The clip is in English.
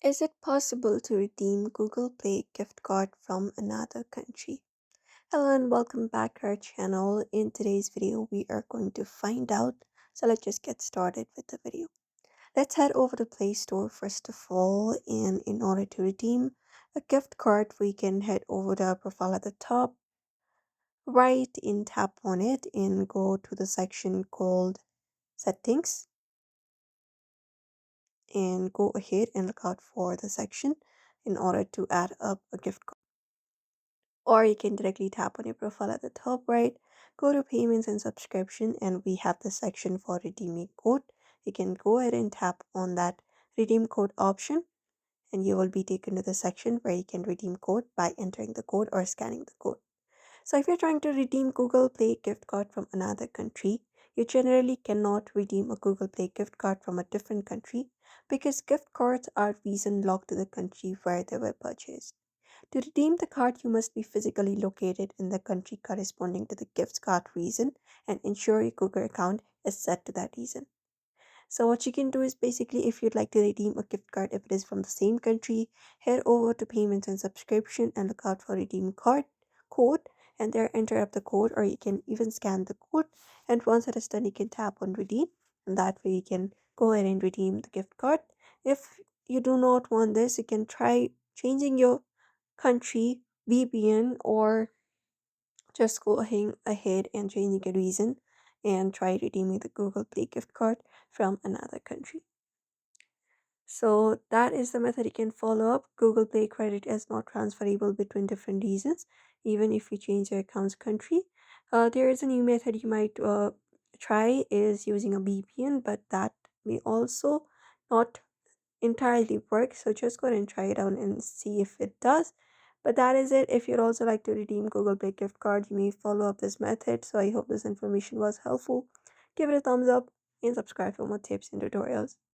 Is it possible to redeem Google Play gift card from another country? Hello and welcome back to our channel. In today's video, we are going to find out. So let's just get started with the video. Let's head over to Play Store first of all, and in order to redeem a gift card, we can head over to our profile at the top right and tap on it and go to the section called Settings and go ahead and look out for the section in order to add up a gift card. Or you can directly tap on your profile at the top right, go to payments and subscription, and we have the section for redeeming code. You can go ahead and tap on that redeem code option, and you will be taken to the section where you can redeem code by entering the code or scanning the code. So if you're trying to redeem Google Play gift card from another country, you generally cannot redeem a Google Play gift card from a different country because gift cards are reason locked to the country where they were purchased. To redeem the card, you must be physically located in the country corresponding to the gift card reason and ensure your Google account is set to that reason. So what you can do is basically if you'd like to redeem a gift card if it is from the same country, head over to payments and subscription and look out for redeem card code and there enter up the code or you can even scan the code and once it is done you can tap on redeem and that way you can go ahead and redeem the gift card. If you do not want this, you can try changing your country VPN or just go ahead and changing a reason and try redeeming the Google Play gift card from another country. So that is the method you can follow up. Google Play credit is not transferable between different regions, even if you change your account's country. There is a new method you might try is using a VPN, but that may also not entirely work. So just go ahead and try it out and see if it does. But that is it. If you'd also like to redeem Google Play gift card, you may follow up this method. So I hope this information was helpful. Give it a thumbs up and subscribe for more tips and tutorials.